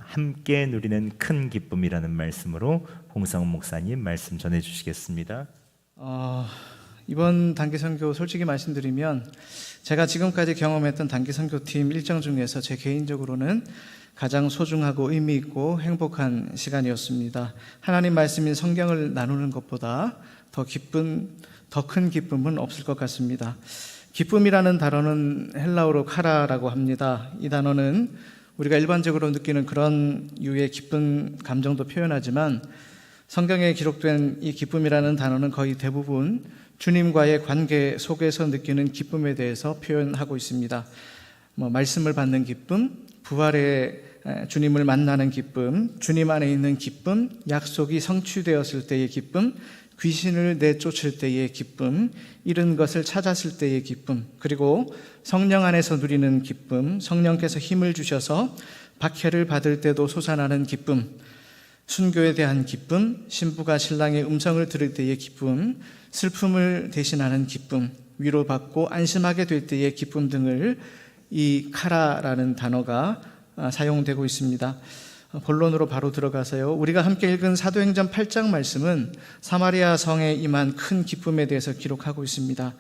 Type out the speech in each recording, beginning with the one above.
함께 누리는 큰 기쁨이라는 말씀으로 홍성 목사님 말씀 전해 주시겠습니다. 이번 단기 선교 솔직히 말씀드리면 제가 지금까지 경험했던 단기 선교팀 일정 중에서 제 개인적으로는 가장 소중하고 의미 있고 행복한 시간이었습니다. 하나님 말씀인 성경을 나누는 것보다 더 큰 기쁨은 없을 것 같습니다. 기쁨이라는 단어는 헬라어로 카라라고 합니다. 이 단어는 우리가 일반적으로 느끼는 그런 유의 기쁜 감정도 표현하지만 성경에 기록된 이 기쁨이라는 단어는 거의 대부분 주님과의 관계 속에서 느끼는 기쁨에 대해서 표현하고 있습니다. 말씀을 받는 기쁨, 부활의 주님을 만나는 기쁨, 주님 안에 있는 기쁨, 약속이 성취되었을 때의 기쁨, 귀신을 내쫓을 때의 기쁨, 잃은 것을 찾았을 때의 기쁨, 그리고 성령 안에서 누리는 기쁨, 성령께서 힘을 주셔서 박해를 받을 때도 솟아나는 기쁨, 순교에 대한 기쁨, 신부가 신랑의 음성을 들을 때의 기쁨, 슬픔을 대신하는 기쁨, 위로받고 안심하게 될 때의 기쁨 등을 이 카라라는 단어가 사용되고 있습니다. 본론으로 바로 들어가서요. 우리가 함께 읽은 사도행전 8장 말씀은 사마리아 성에 임한 큰 기쁨에 대해서 기록하고 있습니다.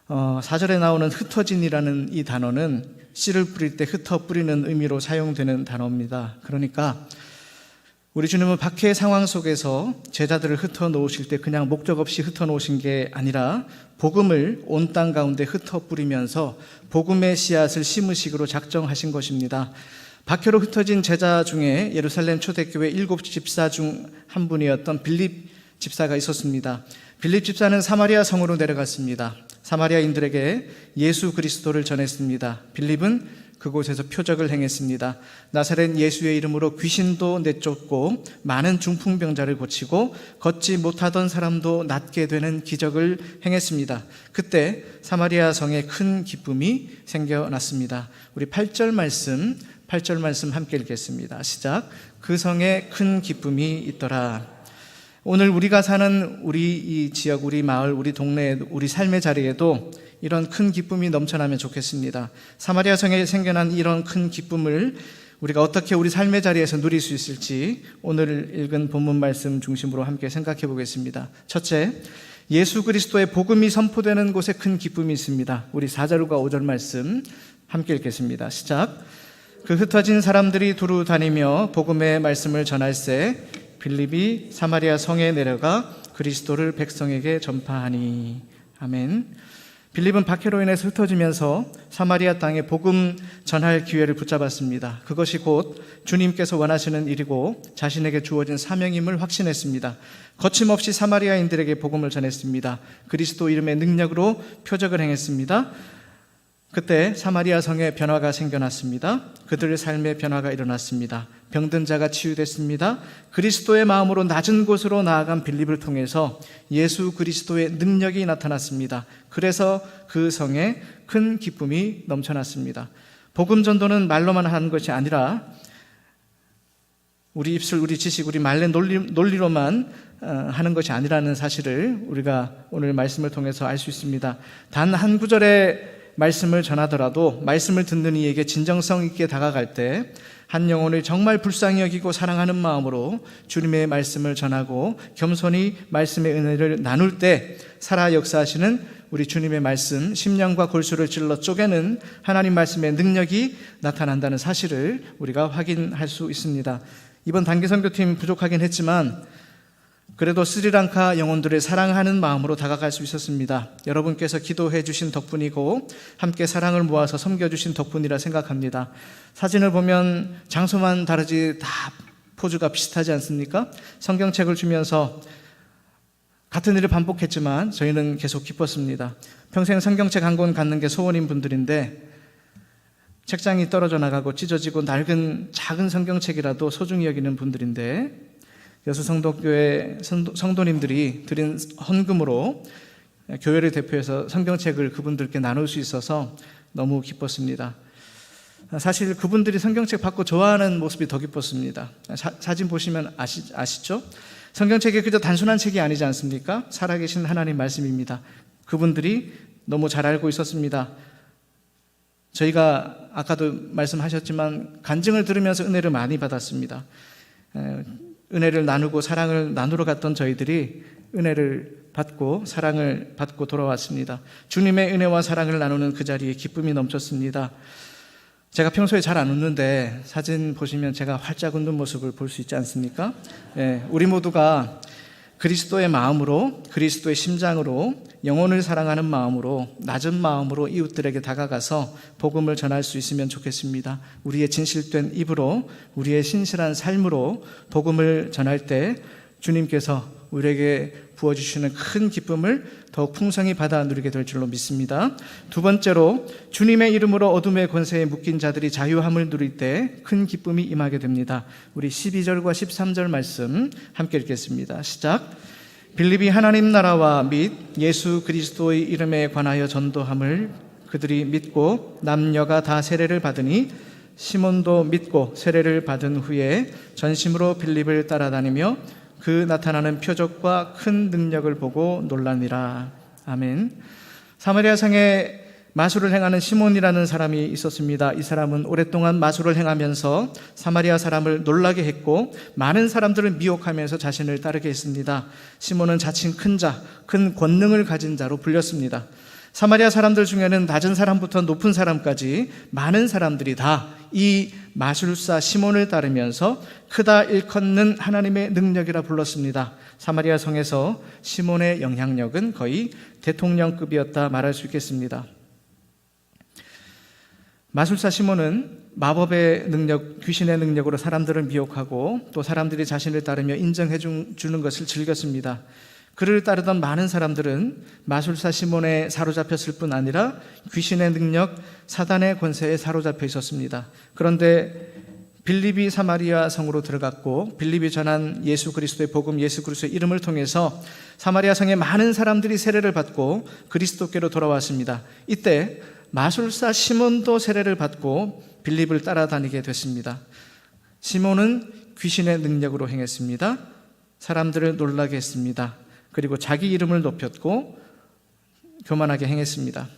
4절에 나오는 흩어진이라는 이 단어는 씨를 뿌릴 때 흩어 뿌리는 의미로 사용되는 단어입니다. 그러니까 우리 주님은 박해의 상황 속에서 제자들을 흩어 놓으실 때 그냥 목적 없이 흩어 놓으신 게 아니라 복음을 온 땅 가운데 흩어 뿌리면서 복음의 씨앗을 심으시기로 작정하신 것입니다. 박해로 흩어진 제자 중에 예루살렘 초대교회 7 집사 중 한 분이었던 빌립 집사가 있었습니다. 빌립 집사는 사마리아 성으로 내려갔습니다. 사마리아인들에게 예수 그리스도를 전했습니다. 빌립은 그곳에서 표적을 행했습니다. 나사렛 예수의 이름으로 귀신도 내쫓고 많은 중풍병자를 고치고 걷지 못하던 사람도 낫게 되는 기적을 행했습니다. 그때 사마리아 성에 큰 기쁨이 생겨났습니다. 우리 8절 말씀 함께 읽겠습니다. 시작. 그 성에 큰 기쁨이 있더라. 오늘 우리가 사는 우리 이 지역, 우리 마을, 우리 동네, 우리 삶의 자리에도 이런 큰 기쁨이 넘쳐나면 좋겠습니다. 사마리아 성에 생겨난 이런 큰 기쁨을 우리가 어떻게 우리 삶의 자리에서 누릴 수 있을지 오늘 읽은 본문 말씀 중심으로 함께 생각해 보겠습니다. 첫째, 예수 그리스도의 복음이 선포되는 곳에 큰 기쁨이 있습니다. 우리 4절과 5절 말씀 함께 읽겠습니다. 시작. 그 흩어진 사람들이 두루 다니며 복음의 말씀을 전할새 빌립이 사마리아 성에 내려가 그리스도를 백성에게 전파하니. 아멘. 빌립은 박해로 인해서 흩어지면서 사마리아 땅에 복음 전할 기회를 붙잡았습니다. 그것이 곧 주님께서 원하시는 일이고 자신에게 주어진 사명임을 확신했습니다. 거침없이 사마리아인들에게 복음을 전했습니다. 그리스도 이름의 능력으로 표적을 행했습니다. 그때 사마리아 성에 변화가 생겨났습니다. 그들의 삶에 변화가 일어났습니다. 병든 자가 치유됐습니다. 그리스도의 마음으로 낮은 곳으로 나아간 빌립을 통해서 예수 그리스도의 능력이 나타났습니다. 그래서 그 성에 큰 기쁨이 넘쳐났습니다. 복음 전도는 말로만 하는 것이 아니라 우리 입술, 우리 지식, 우리 말의 논리로만 하는 것이 아니라는 사실을 우리가 오늘 말씀을 통해서 알 수 있습니다. 단 한 구절의 말씀을 전하더라도 말씀을 듣는 이에게 진정성 있게 다가갈 때 한 영혼을 정말 불쌍히 여기고 사랑하는 마음으로 주님의 말씀을 전하고 겸손히 말씀의 은혜를 나눌 때 살아 역사하시는 우리 주님의 말씀, 심령과 골수를 찔러 쪼개는 하나님 말씀의 능력이 나타난다는 사실을 우리가 확인할 수 있습니다. 이번 단기 선교팀 부족하긴 했지만 그래도 스리랑카 영혼들을 사랑하는 마음으로 다가갈 수 있었습니다. 여러분께서 기도해 주신 덕분이고 함께 사랑을 모아서 섬겨주신 덕분이라 생각합니다. 사진을 보면 장소만 다르지 다 포즈가 비슷하지 않습니까? 성경책을 주면서 같은 일을 반복했지만 저희는 계속 기뻤습니다. 평생 성경책 한 권 갖는 게 소원인 분들인데 책장이 떨어져 나가고 찢어지고 낡은 작은 성경책이라도 소중히 여기는 분들인데 여수성도교회 성도님들이 드린 헌금으로 교회를 대표해서 성경책을 그분들께 나눌 수 있어서 너무 기뻤습니다. 사실 그분들이 성경책 받고 좋아하는 모습이 더 기뻤습니다. 사진 보시면 아시죠? 성경책이 그저 단순한 책이 아니지 않습니까? 살아계신 하나님 말씀입니다. 그분들이 너무 잘 알고 있었습니다. 저희가 아까도 말씀하셨지만 간증을 들으면서 은혜를 많이 받았습니다. 은혜를 나누고 사랑을 나누러 갔던 저희들이 은혜를 받고 사랑을 받고 돌아왔습니다. 주님의 은혜와 사랑을 나누는 그 자리에 기쁨이 넘쳤습니다. 제가 평소에 잘 안 웃는데 사진 보시면 제가 활짝 웃는 모습을 볼 수 있지 않습니까? 우리 모두가 그리스도의 마음으로, 그리스도의 심장으로, 영혼을 사랑하는 마음으로, 낮은 마음으로 이웃들에게 다가가서 복음을 전할 수 있으면 좋겠습니다. 우리의 진실된 입으로, 우리의 신실한 삶으로 복음을 전할 때 주님께서 우리에게 부어주시는 큰 기쁨을 더욱 풍성히 받아 누리게 될 줄로 믿습니다. 두 번째로, 주님의 이름으로 어둠의 권세에 묶인 자들이 자유함을 누릴 때 큰 기쁨이 임하게 됩니다. 우리 12절과 13절 말씀 함께 읽겠습니다. 시작. 빌립이 하나님 나라와 및 예수 그리스도의 이름에 관하여 전도함을 그들이 믿고 남녀가 다 세례를 받으니 시몬도 믿고 세례를 받은 후에 전심으로 빌립을 따라다니며 그 나타나는 표적과 큰 능력을 보고 놀라니라. 아멘. 사마리아 성에 마술을 행하는 시몬이라는 사람이 있었습니다. 이 사람은 오랫동안 마술을 행하면서 사마리아 사람을 놀라게 했고 많은 사람들을 미혹하면서 자신을 따르게 했습니다. 시몬은 자칭 큰 자, 큰 권능을 가진 자로 불렸습니다. 사마리아 사람들 중에는 낮은 사람부터 높은 사람까지 많은 사람들이 다 이 마술사 시몬을 따르면서 크다 일컫는 하나님의 능력이라 불렀습니다. 사마리아 성에서 시몬의 영향력은 거의 대통령급이었다 말할 수 있겠습니다. 마술사 시몬은 마법의 능력, 귀신의 능력으로 사람들을 미혹하고 또 사람들이 자신을 따르며 인정해 주는 것을 즐겼습니다. 그를 따르던 많은 사람들은 마술사 시몬에 사로잡혔을 뿐 아니라 귀신의 능력, 사단의 권세에 사로잡혀 있었습니다. 그런데 빌립이 사마리아 성으로 들어갔고 빌립이 전한 예수 그리스도의 복음, 예수 그리스도의 이름을 통해서 사마리아 성의 많은 사람들이 세례를 받고 그리스도께로 돌아왔습니다. 이때 마술사 시몬도 세례를 받고 빌립을 따라다니게 됐습니다. 시몬은 귀신의 능력으로 행했습니다. 사람들을 놀라게 했습니다. 그리고 자기 이름을 높였고 교만하게 행했습니다.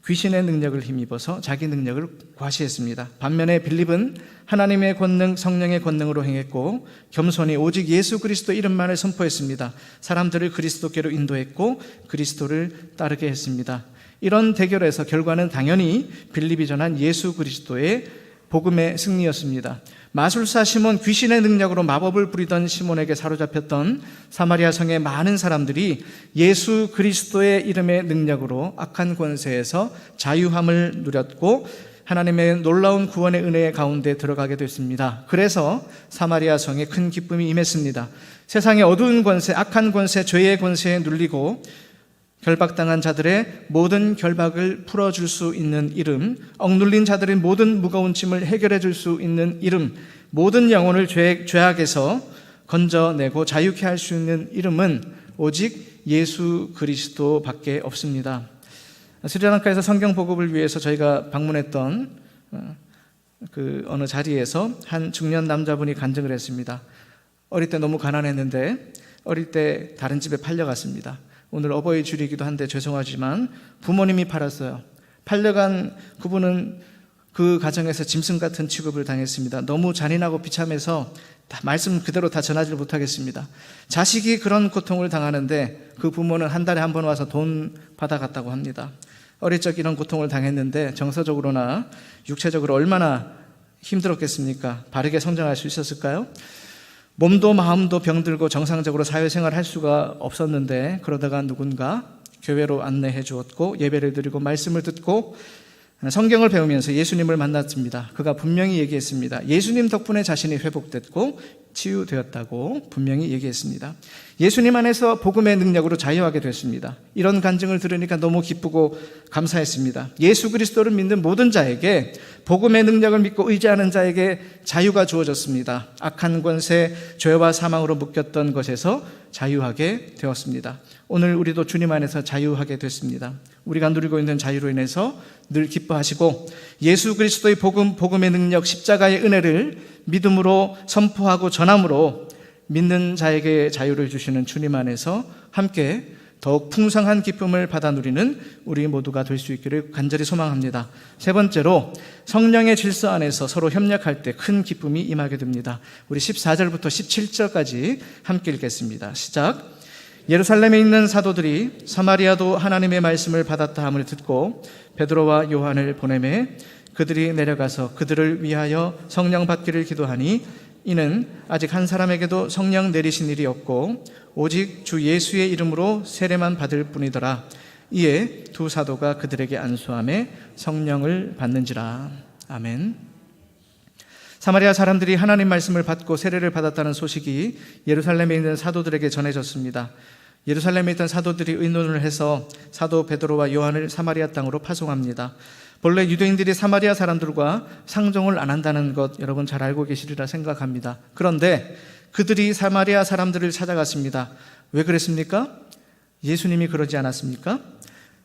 귀신의 능력을 힘입어서 자기 능력을 과시했습니다. 반면에 빌립은 하나님의 권능, 성령의 권능으로 행했고 겸손히 오직 예수 그리스도 이름만을 선포했습니다. 사람들을 그리스도께로 인도했고 그리스도를 따르게 했습니다. 이런 대결에서 결과는 당연히 빌립이 전한 예수 그리스도의 복음의 승리였습니다. 마술사 시몬, 귀신의 능력으로 마법을 부리던 시몬에게 사로잡혔던 사마리아 성의 많은 사람들이 예수 그리스도의 이름의 능력으로 악한 권세에서 자유함을 누렸고 하나님의 놀라운 구원의 은혜 가운데 들어가게 됐습니다. 그래서 사마리아 성에 큰 기쁨이 임했습니다. 세상의 어두운 권세, 악한 권세, 죄의 권세에 눌리고 결박당한 자들의 모든 결박을 풀어줄 수 있는 이름, 억눌린 자들의 모든 무거운 짐을 해결해 줄 수 있는 이름, 모든 영혼을 죄악에서 건져내고 자유케 할 수 있는 이름은 오직 예수 그리스도밖에 없습니다. 스리랑카에서 성경 보급을 위해서 저희가 방문했던 그 어느 자리에서 한 중년 남자분이 간증을 했습니다. 어릴 때 너무 가난했는데 어릴 때 다른 집에 팔려갔습니다. 오늘 어버이 주이기도 한데 죄송하지만 부모님이 팔았어요. 팔려간 그분은 그 가정에서 짐승 같은 취급을 당했습니다. 너무 잔인하고 비참해서 말씀 그대로 다 전하지 못하겠습니다. 자식이 그런 고통을 당하는데 그 부모는 한 달에 한 번 와서 돈 받아갔다고 합니다. 어릴 적 이런 고통을 당했는데 정서적으로나 육체적으로 얼마나 힘들었겠습니까? 바르게 성장할 수 있었을까요? 몸도 마음도 병들고 정상적으로 사회생활을 할 수가 없었는데 그러다가 누군가 교회로 안내해 주었고 예배를 드리고 말씀을 듣고 성경을 배우면서 예수님을 만났습니다. 그가 분명히 얘기했습니다. 예수님 덕분에 자신이 회복됐고 치유되었다고 분명히 얘기했습니다. 예수님 안에서 복음의 능력으로 자유하게 됐습니다. 이런 간증을 들으니까 너무 기쁘고 감사했습니다. 예수 그리스도를 믿는 모든 자에게, 복음의 능력을 믿고 의지하는 자에게 자유가 주어졌습니다. 악한 권세, 죄와 사망으로 묶였던 것에서 자유하게 되었습니다. 오늘 우리도 주님 안에서 자유하게 됐습니다. 우리가 누리고 있는 자유로 인해서 늘 기뻐하시고 예수 그리스도의 복음의 능력, 십자가의 은혜를 믿음으로 선포하고 전함으로 믿는 자에게 자유를 주시는 주님 안에서 함께 더욱 풍성한 기쁨을 받아 누리는 우리 모두가 될 수 있기를 간절히 소망합니다. 세 번째로 성령의 질서 안에서 서로 협력할 때 큰 기쁨이 임하게 됩니다. 우리 14절부터 17절까지 함께 읽겠습니다. 시작. 예루살렘에 있는 사도들이 사마리아도 하나님의 말씀을 받았다 함을 듣고 베드로와 요한을 보내매 그들이 내려가서 그들을 위하여 성령 받기를 기도하니 이는 아직 한 사람에게도 성령 내리신 일이 없고 오직 주 예수의 이름으로 세례만 받을 뿐이더라. 이에 두 사도가 그들에게 안수하며 성령을 받는지라. 아멘. 사마리아 사람들이 하나님 말씀을 받고 세례를 받았다는 소식이 예루살렘에 있는 사도들에게 전해졌습니다. 예루살렘에 있던 사도들이 의논을 해서 사도 베드로와 요한을 사마리아 땅으로 파송합니다. 본래 유대인들이 사마리아 사람들과 상종을 안 한다는 것 여러분 잘 알고 계시리라 생각합니다. 그런데 그들이 사마리아 사람들을 찾아갔습니다. 왜 그랬습니까? 예수님이 그러지 않았습니까?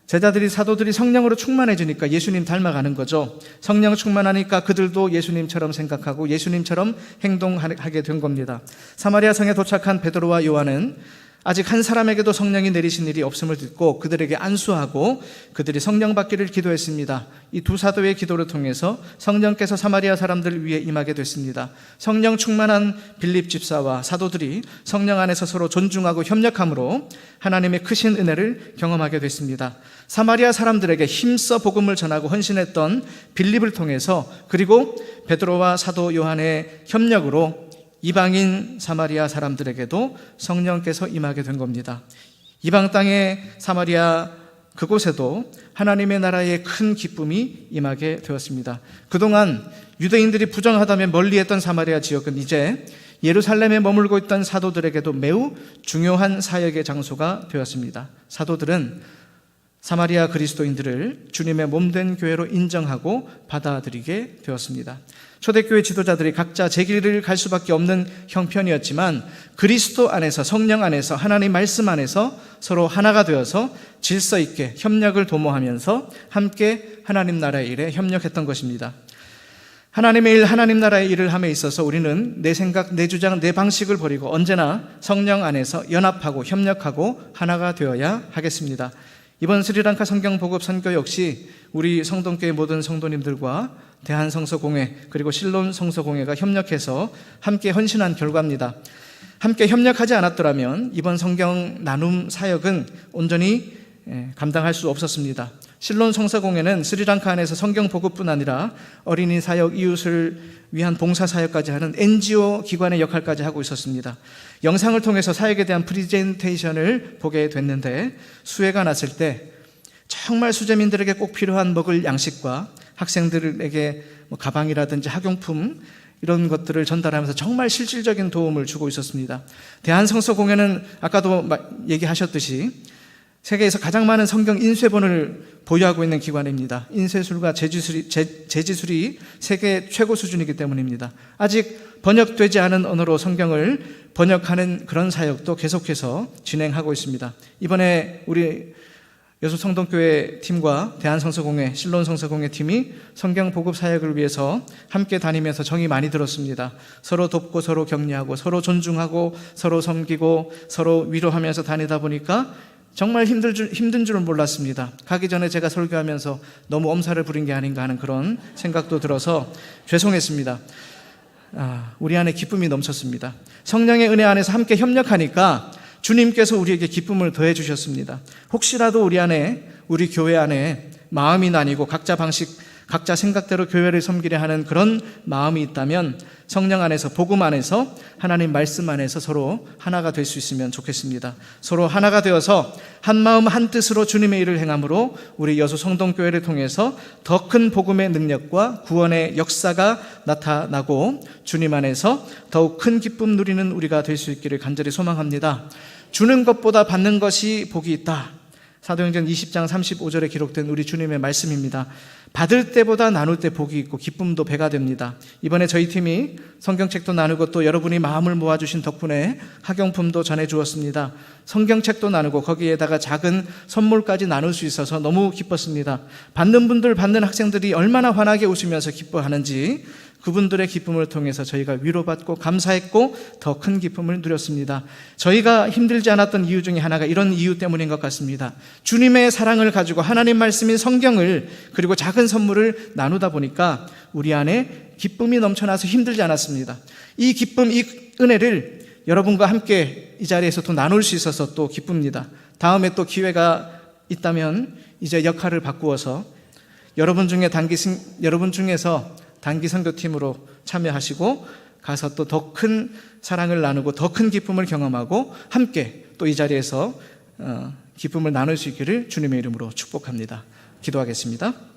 제자들이 사도들이 성령으로 충만해지니까 예수님 닮아가는 거죠. 성령 충만하니까 그들도 예수님처럼 생각하고 예수님처럼 행동하게 된 겁니다. 사마리아 성에 도착한 베드로와 요한은 아직 한 사람에게도 성령이 내리신 일이 없음을 듣고 그들에게 안수하고 그들이 성령 받기를 기도했습니다. 이 두 사도의 기도를 통해서 성령께서 사마리아 사람들 위에 임하게 됐습니다. 성령 충만한 빌립 집사와 사도들이 성령 안에서 서로 존중하고 협력함으로 하나님의 크신 은혜를 경험하게 됐습니다. 사마리아 사람들에게 힘써 복음을 전하고 헌신했던 빌립을 통해서 그리고 베드로와 사도 요한의 협력으로 이방인 사마리아 사람들에게도 성령께서 임하게 된 겁니다. 이방 땅의 사마리아 그곳에도 하나님의 나라의 큰 기쁨이 임하게 되었습니다. 그동안 유대인들이 부정하다며 멀리했던 사마리아 지역은 이제 예루살렘에 머물고 있던 사도들에게도 매우 중요한 사역의 장소가 되었습니다. 사도들은 사마리아 그리스도인들을 주님의 몸된 교회로 인정하고 받아들이게 되었습니다. 초대교회 지도자들이 각자 제 길을 갈 수밖에 없는 형편이었지만 그리스도 안에서 성령 안에서 하나님 말씀 안에서 서로 하나가 되어서 질서 있게 협력을 도모하면서 함께 하나님 나라의 일에 협력했던 것입니다. 하나님의 일, 하나님 나라의 일을 함에 있어서 우리는 내 생각, 내 주장, 내 방식을 버리고 언제나 성령 안에서 연합하고 협력하고 하나가 되어야 하겠습니다. 이번 스리랑카 성경보급 선교 역시 우리 성동교회 모든 성도님들과 대한성서공회 그리고 실론 성서공회가 협력해서 함께 헌신한 결과입니다. 함께 협력하지 않았더라면 이번 성경 나눔 사역은 온전히 감당할 수 없었습니다. 실론 성서공회는 스리랑카 안에서 성경 보급뿐 아니라 어린이 사역, 이웃을 위한 봉사 사역까지 하는 NGO 기관의 역할까지 하고 있었습니다. 영상을 통해서 사역에 대한 프리젠테이션을 보게 됐는데 수혜가 났을 때 정말 수재민들에게 꼭 필요한 먹을 양식과 학생들에게 가방이라든지 학용품 이런 것들을 전달하면서 정말 실질적인 도움을 주고 있었습니다. 대한성서공회는 아까도 얘기하셨듯이 세계에서 가장 많은 성경 인쇄본을 보유하고 있는 기관입니다. 인쇄술과 재지술이 세계 최고 수준이기 때문입니다. 아직 번역되지 않은 언어로 성경을 번역하는 그런 사역도 계속해서 진행하고 있습니다. 이번에 우리 여수성동교회 팀과 대한성서공회, 실론성서공회 팀이 성경 보급 사역을 위해서 함께 다니면서 정이 많이 들었습니다. 서로 돕고 서로 격려하고 서로 존중하고 서로 섬기고 서로 위로하면서 다니다 보니까 정말 힘든 줄은 몰랐습니다. 가기 전에 제가 설교하면서 너무 엄살을 부린 게 아닌가 하는 그런 생각도 들어서 죄송했습니다. 우리 안에 기쁨이 넘쳤습니다. 성령의 은혜 안에서 함께 협력하니까 주님께서 우리에게 기쁨을 더해 주셨습니다. 혹시라도 우리 안에, 우리 교회 안에 마음이 나뉘고 각자 방식, 각자 생각대로 교회를 섬기려 하는 그런 마음이 있다면 성령 안에서, 복음 안에서, 하나님 말씀 안에서 서로 하나가 될 수 있으면 좋겠습니다. 서로 하나가 되어서 한 마음 한 뜻으로 주님의 일을 행함으로 우리 여수 성동교회를 통해서 더 큰 복음의 능력과 구원의 역사가 나타나고 주님 안에서 더욱 큰 기쁨 누리는 우리가 될 수 있기를 간절히 소망합니다. 주는 것보다 받는 것이 복이 있다. 사도행전 20장 35절에 기록된 우리 주님의 말씀입니다. 받을 때보다 나눌 때 복이 있고 기쁨도 배가 됩니다. 이번에 저희 팀이 성경책도 나누고 또 여러분이 마음을 모아주신 덕분에 학용품도 전해주었습니다. 성경책도 나누고 거기에다가 작은 선물까지 나눌 수 있어서 너무 기뻤습니다. 받는 분들, 받는 학생들이 얼마나 환하게 웃으면서 기뻐하는지 그분들의 기쁨을 통해서 저희가 위로받고 감사했고 더 큰 기쁨을 누렸습니다. 저희가 힘들지 않았던 이유 중에 하나가 이런 이유 때문인 것 같습니다. 주님의 사랑을 가지고 하나님 말씀인 성경을 그리고 작은 선물을 나누다 보니까 우리 안에 기쁨이 넘쳐나서 힘들지 않았습니다. 이 기쁨, 이 은혜를 여러분과 함께 이 자리에서 또 나눌 수 있어서 또 기쁩니다. 다음에 또 기회가 있다면 이제 역할을 바꾸어서 여러분 중에서 단기 선교팀으로 참여하시고 가서 또 더 큰 사랑을 나누고 더 큰 기쁨을 경험하고 함께 또 이 자리에서 기쁨을 나눌 수 있기를 주님의 이름으로 축복합니다. 기도하겠습니다.